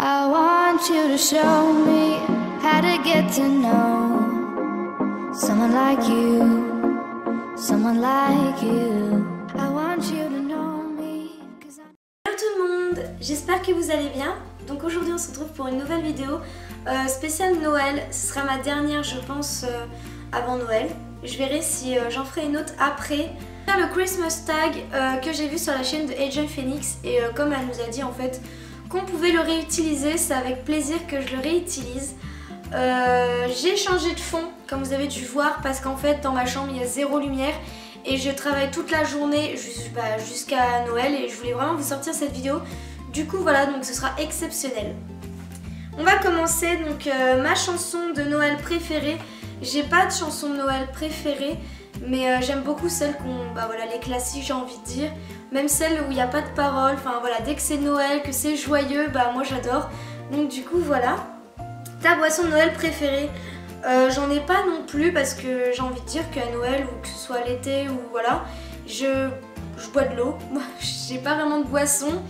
I want you to show me how to get to know someone like you, someone like you. I want you to know me. Hello tout le monde, j'espère que vous allez bien. Donc aujourd'hui on se retrouve pour une nouvelle vidéo spéciale Noël. Ce sera ma dernière je pense avant Noël. Je verrai si j'en ferai une autre après. Le Christmas tag que j'ai vu sur la chaîne de Agent Phoenix et comme elle nous a dit en fait qu'on pouvait le réutiliser, c'est avec plaisir que je le réutilise. J'ai changé de fond comme vous avez dû voir parce qu'en fait dans ma chambre il y a zéro lumière et je travaille toute la journée jusqu'à Noël et je voulais vraiment vous sortir cette vidéo. Du coup voilà, donc ce sera exceptionnel. On va commencer donc ma chanson de Noël préférée. J'ai pas de chanson de Noël préférée, mais j'aime beaucoup celles voilà, les classiques j'ai envie de dire. Même celles où il n'y a pas de paroles, enfin voilà, dès que c'est Noël, que c'est joyeux, moi j'adore. Donc du coup voilà. Ta boisson de Noël préférée? J'en ai pas non plus parce que j'ai envie de dire qu'à Noël ou que ce soit l'été ou voilà, je bois de l'eau. J'ai pas vraiment de boisson.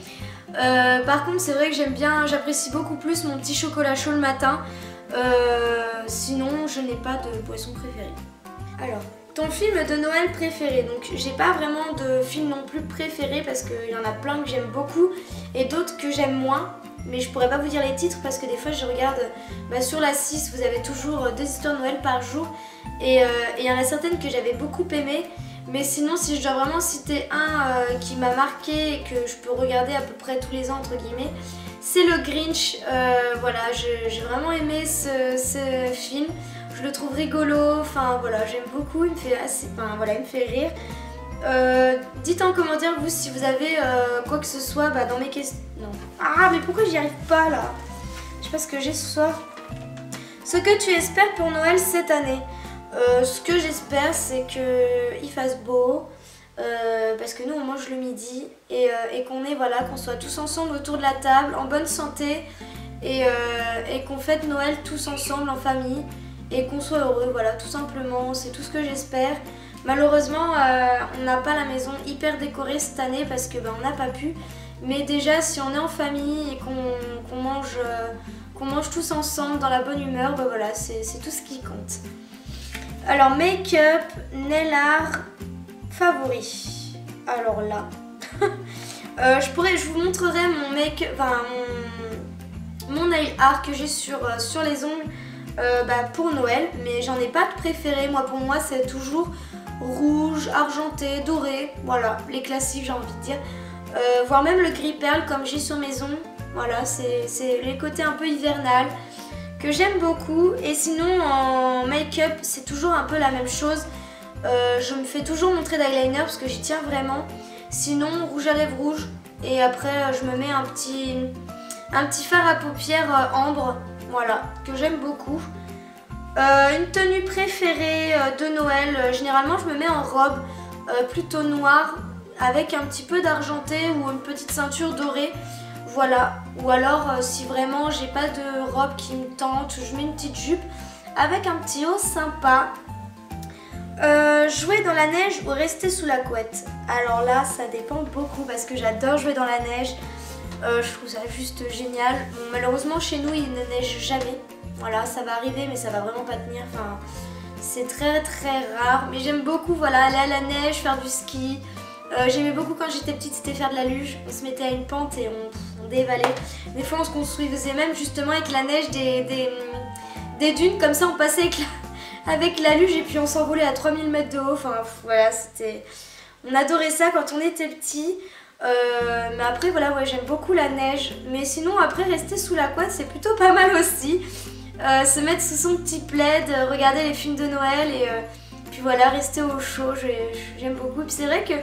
Par contre c'est vrai que j'apprécie beaucoup plus mon petit chocolat chaud le matin. Sinon je n'ai pas de boisson préférée. Alors, ton film de Noël préféré? Donc j'ai pas vraiment de film non plus préféré parce qu'il y en a plein que j'aime beaucoup et d'autres que j'aime moins. Mais je pourrais pas vous dire les titres parce que des fois je regarde sur la 6, vous avez toujours 2 histoires de Noël par jour. Et il y en a certaines que j'avais beaucoup aimées. Mais sinon si je dois vraiment citer un qui m'a marqué et que je peux regarder à peu près tous les ans entre guillemets, c'est le Grinch. Voilà, j'ai vraiment aimé ce film. Je le trouve rigolo, enfin voilà, j'aime beaucoup, il me fait il me fait rire. Dites en commentaire vous si vous avez quoi que ce soit dans mes questions. Non. Ah mais pourquoi j'y arrive pas là? Je sais pas ce que j'ai ce soir. Ce que tu espères pour Noël cette année? Ce que j'espère c'est qu'il fasse beau. Parce que nous on mange le midi et qu'on qu'on soit tous ensemble autour de la table en bonne santé et qu'on fête Noël tous ensemble en famille et qu'on soit heureux, voilà, tout simplement, c'est tout ce que j'espère. Malheureusement on n'a pas la maison hyper décorée cette année parce que on n'a pas pu, mais déjà si on est en famille et qu'on mange tous ensemble dans la bonne humeur, voilà, c'est tout ce qui compte. Alors make-up, nail art favori. Alors là, je vous montrerai mon mon nail art que j'ai sur les ongles pour Noël, mais j'en ai pas de préféré. Pour moi c'est toujours rouge, argenté, doré, voilà, les classiques j'ai envie de dire. Voire même le gris perle comme j'ai sur mes ongles. Voilà, c'est les côtés un peu hivernal que j'aime beaucoup. Et sinon en make-up c'est toujours un peu la même chose. Je me fais toujours mon trait d'eyeliner parce que j'y tiens vraiment. Sinon rouge à lèvres rouge et après je me mets un petit fard à paupières ambre, voilà, que j'aime beaucoup. Une tenue préférée de Noël, généralement je me mets en robe plutôt noire avec un petit peu d'argenté ou une petite ceinture dorée, voilà. Ou alors si vraiment j'ai pas de robe qui me tente, je mets une petite jupe avec un petit haut sympa. Jouer dans la neige ou rester sous la couette? Alors là ça dépend beaucoup parce que j'adore jouer dans la neige. Je trouve ça juste génial. Bon, malheureusement chez nous il ne neige jamais. Voilà, ça va arriver mais ça va vraiment pas tenir. Enfin, c'est très très rare. Mais j'aime beaucoup voilà, aller à la neige, faire du ski. J'aimais beaucoup quand j'étais petite, c'était faire de la luge. On se mettait à une pente et on dévalait. Des fois on se construisait même justement avec la neige des dunes. Comme ça on passait avec la luge et puis on s'envolait à 3000 mètres de haut. Enfin voilà, on adorait ça quand on était petit. Mais après voilà, ouais, j'aime beaucoup la neige. Mais sinon après rester sous la couette c'est plutôt pas mal aussi. Se mettre sous son petit plaid, regarder les films de Noël et puis voilà, rester au chaud, j'aime beaucoup. Et puis c'est vrai que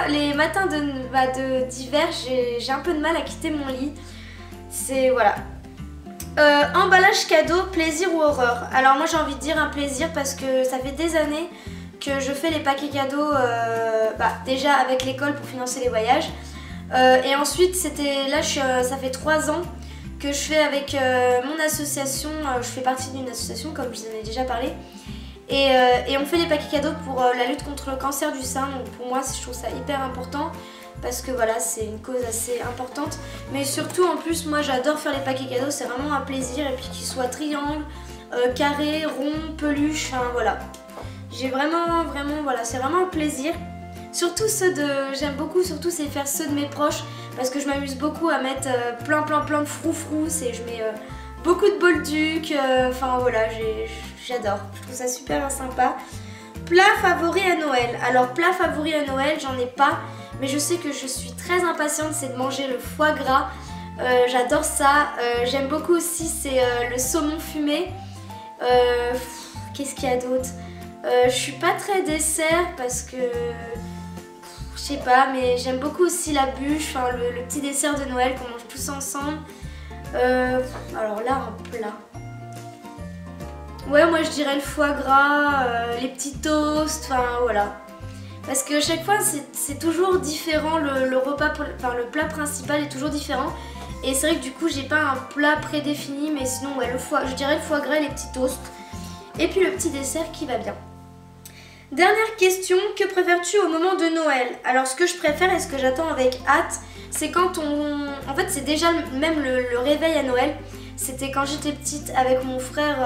les matins d'hiver j'ai un peu de mal à quitter mon lit. C'est voilà. Emballage cadeau, plaisir ou horreur? Alors moi j'ai envie de dire un plaisir parce que ça fait des années que je fais les paquets cadeaux déjà avec l'école pour financer les voyages. Et ensuite ça fait 3 ans que je fais avec mon association. Je fais partie d'une association comme je vous en ai déjà parlé. Et on fait les paquets cadeaux pour la lutte contre le cancer du sein. Donc pour moi je trouve ça hyper important parce que voilà, c'est une cause assez importante. Mais surtout en plus, moi j'adore faire les paquets cadeaux, c'est vraiment un plaisir. Et puis qu'ils soient triangles, carrés, ronds, peluches, enfin voilà. J'ai vraiment, voilà, c'est vraiment un plaisir. Surtout j'aime beaucoup surtout c'est faire ceux de mes proches, parce que je m'amuse beaucoup à mettre plein de froufrous et je mets beaucoup de bolduc, enfin voilà, j'adore, je trouve ça super sympa. Plat favori à Noël. Alors plat favori à Noël, j'en ai pas, mais je sais que je suis très impatiente, c'est de manger le foie gras. J'adore ça. J'aime beaucoup aussi, c'est le saumon fumé. Qu'est-ce qu'il y a d'autre? Je suis pas très dessert parce que je sais pas, mais j'aime beaucoup aussi la bûche, enfin le petit dessert de Noël qu'on mange tous ensemble. Alors là, un plat. Ouais, moi je dirais le foie gras, les petits toasts, enfin voilà. Parce que chaque fois c'est toujours différent, le repas, enfin le plat principal est toujours différent. Et c'est vrai que du coup j'ai pas un plat prédéfini, mais sinon ouais, je dirais le foie gras et les petits toasts. Et puis le petit dessert qui va bien. Dernière question, que préfères-tu au moment de Noël? Alors ce que je préfère et ce que j'attends avec hâte, c'est quand en fait c'est déjà même le réveil à Noël. C'était quand j'étais petite avec mon frère,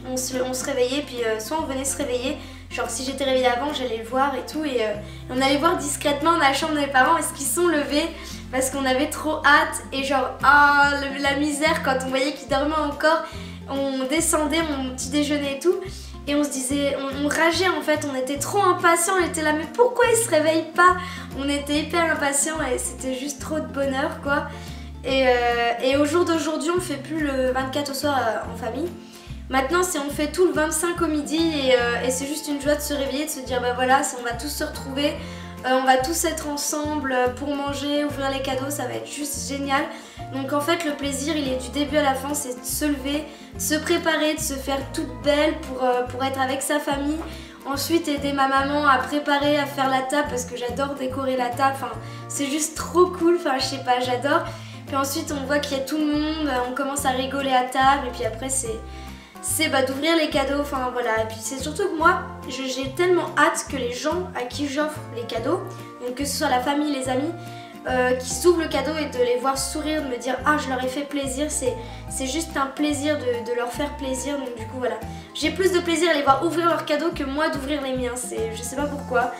on se réveillait, puis soit on venait se réveiller, genre si j'étais réveillée avant j'allais le voir et tout, et on allait voir discrètement dans la chambre de mes parents est-ce qu'ils sont levés, parce qu'on avait trop hâte, et genre la misère quand on voyait qu'ils dormaient encore, on descendait mon petit déjeuner et tout, et on se disait, on rageait en fait, on était trop impatients, on était là mais pourquoi ils se réveillent pas? On était hyper impatients et c'était juste trop de bonheur quoi. Et au jour d'aujourd'hui on fait plus le 24 au soir en famille. Maintenant on fait tout le 25 au midi et c'est juste une joie de se réveiller, de se dire bah voilà, on va tous se retrouver, on va tous être ensemble pour manger, ouvrir les cadeaux, ça va être juste génial. Donc en fait le plaisir il est du début à la fin, c'est de se lever, de se préparer, de se faire toute belle pour être avec sa famille. Ensuite aider ma maman à préparer, à faire la table parce que j'adore décorer la table, enfin, c'est juste trop cool, enfin je sais pas, j'adore. Puis ensuite on voit qu'il y a tout le monde, on commence à rigoler à table et puis après c'est d'ouvrir les cadeaux, enfin voilà. Et puis c'est surtout que moi j'ai tellement hâte que les gens à qui j'offre les cadeaux, donc que ce soit la famille, les amis, qui s'ouvrent le cadeau et de les voir sourire, de me dire ah je leur ai fait plaisir, c'est juste un plaisir de leur faire plaisir, donc du coup voilà. J'ai plus de plaisir à les voir ouvrir leurs cadeaux que moi d'ouvrir les miens, je sais pas pourquoi.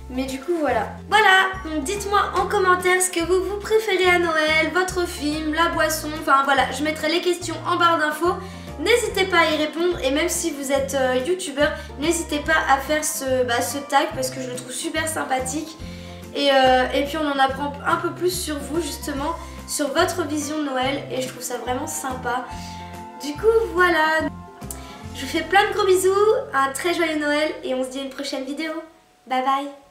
Mais du coup voilà. Voilà, donc dites-moi en commentaire ce que vous préférez à Noël, votre film, la boisson, enfin voilà, je mettrai les questions en barre d'infos. N'hésitez pas à y répondre et même si vous êtes youtubeur, n'hésitez pas à faire ce tag parce que je le trouve super sympathique. Et puis on en apprend un peu plus sur vous justement, sur votre vision de Noël et je trouve ça vraiment sympa. Du coup voilà, je vous fais plein de gros bisous, un très joyeux Noël et on se dit à une prochaine vidéo. Bye bye.